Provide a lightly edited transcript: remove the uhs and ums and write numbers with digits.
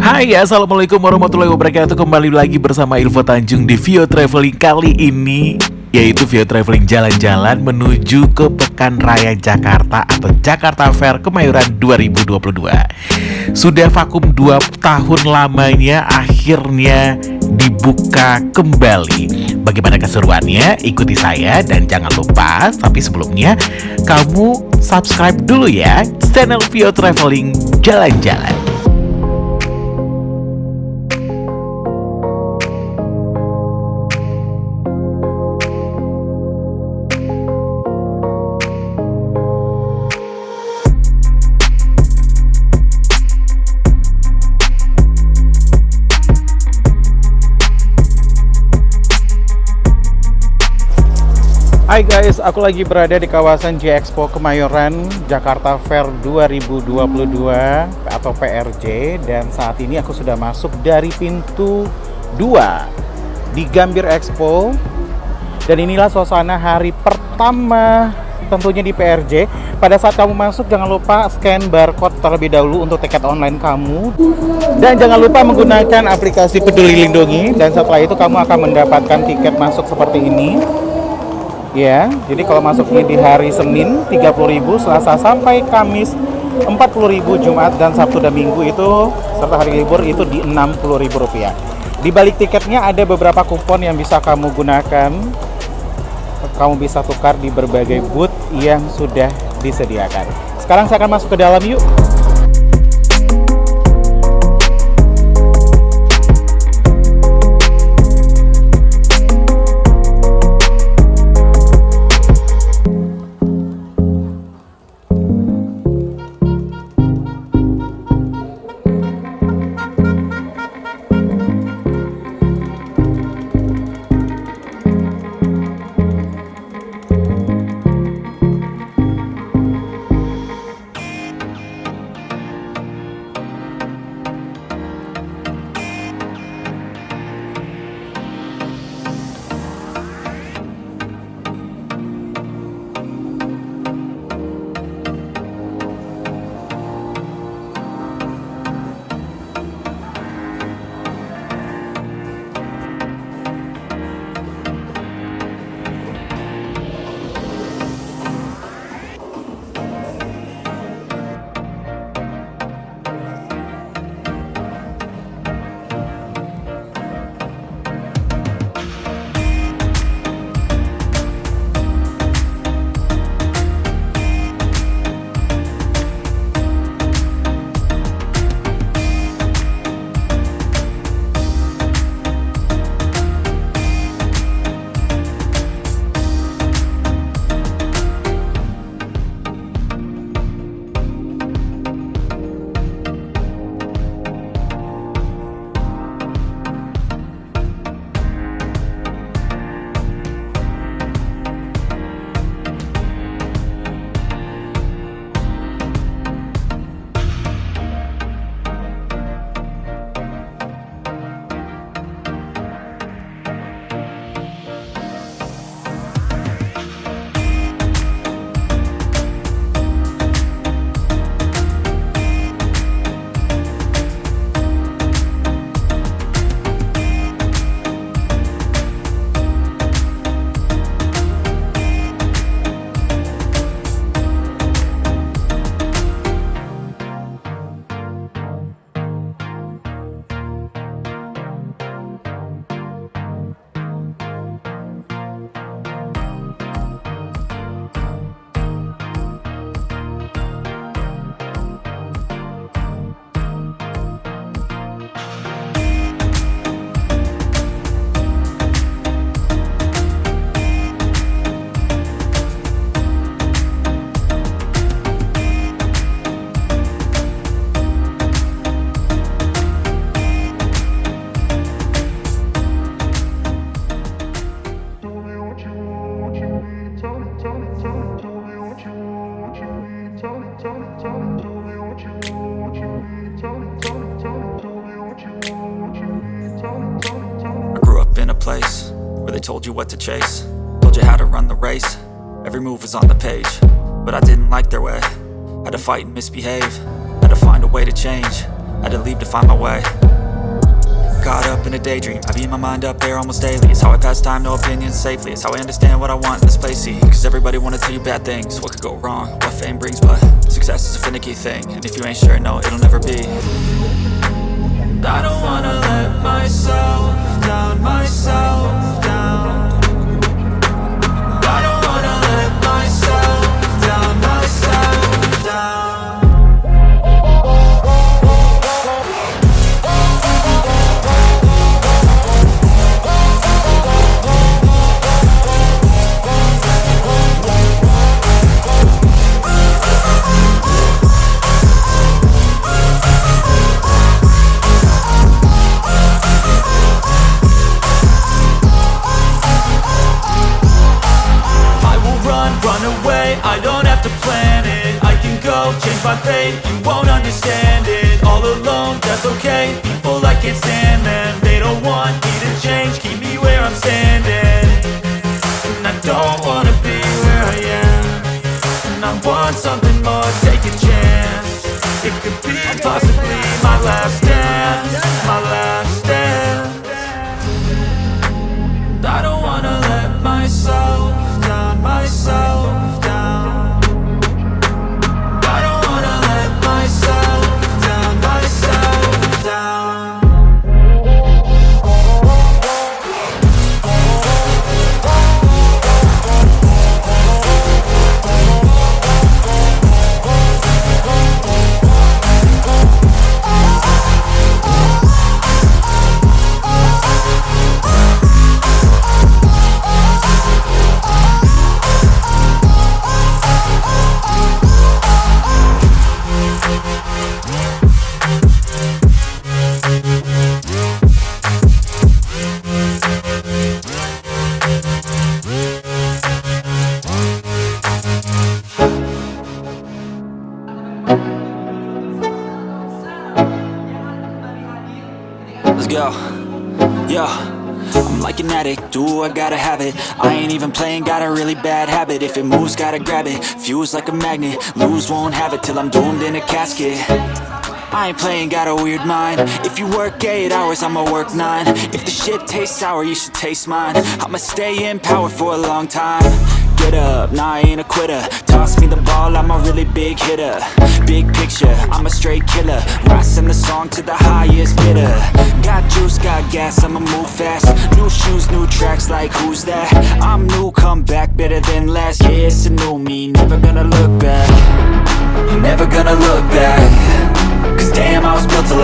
Hai, assalamualaikum warahmatullahi wabarakatuh. Kembali lagi bersama Ilvo Tanjung di Vo Traveling kali ini, yaitu Vo Traveling Jalan Jalan menuju ke Pekan Raya Jakarta atau Jakarta Fair Kemayoran 2022. Sudah vakum 2 tahun lamanya, akhirnya dibuka kembali. Bagaimana keseruannya? Ikuti saya dan jangan lupa, tapi sebelumnya kamu subscribe dulu ya channel Vo Traveling Jalan Jalan. Hai guys, aku lagi berada di kawasan J-Expo Kemayoran Jakarta Fair 2022 atau PRJ, dan saat ini aku sudah masuk dari pintu 2 di Gambir Expo. Dan inilah suasana hari pertama tentunya di PRJ. Pada saat kamu masuk jangan lupa scan barcode terlebih dahulu untuk tiket online kamu, dan jangan lupa menggunakan aplikasi Peduli Lindungi, dan setelah itu kamu akan mendapatkan tiket masuk seperti ini. Ya, jadi kalau masuknya di hari Senin 30.000, Selasa sampai Kamis 40.000, Jumat dan Sabtu dan Minggu itu serta hari libur itu di Rp60.000. Di balik tiketnya ada beberapa kupon yang bisa kamu gunakan. Kamu bisa tukar di berbagai booth yang sudah disediakan. Sekarang saya akan masuk ke dalam, yuk. place where they told you what to chase, told you how to run the race. Every move was on the page, but I didn't like their way. Had to fight and misbehave, had to find a way to change. had to leave to find my way. Caught up in a daydream, I beat my mind up there almost daily. It's how I pass time, no opinions safely. It's how I understand what I want in this place, see. Cause everybody wanna tell you bad things, what could go wrong, what fame brings. But success is a finicky thing, and if you ain't sure, no, it'll never be. I don't wanna let myself down, myself down. I don't wanna let myself down, myself down. Run away, I don't have to plan it. I can go, change my fate, you won't understand it. All alone, that's okay, people I can't stand them. They don't want me to change, keep me where I'm standing. And I don't wanna be where I am, and I want something more, take a chance. It could be possibly my last dance, my last dance. I don't wanna let myself down, myself down. I don't wanna let myself down, myself down. Let's go. Yo, I'm like an addict, do I gotta have it. I ain't even playing, got a really bad habit. If it moves, gotta grab it, fuse like a magnet. Lose, won't have it till I'm doomed in a casket. I ain't playing, got a weird mind. If you work 8 hours, I'ma work 9. If the shit tastes sour, you should taste mine. I'ma stay in power for a long time. Get up, nah, I ain't a quitter. Toss me the ball, I'm a really big hitter. Big picture, I'm a straight killer. Rising the song to the highest bidder. Got juice, got gas, I'ma move fast. New shoes, new tracks, like who's that? I'm new, come back, better than last. Yeah, it's a new me, never gonna look back. Never gonna look back. Cause damn, I was built to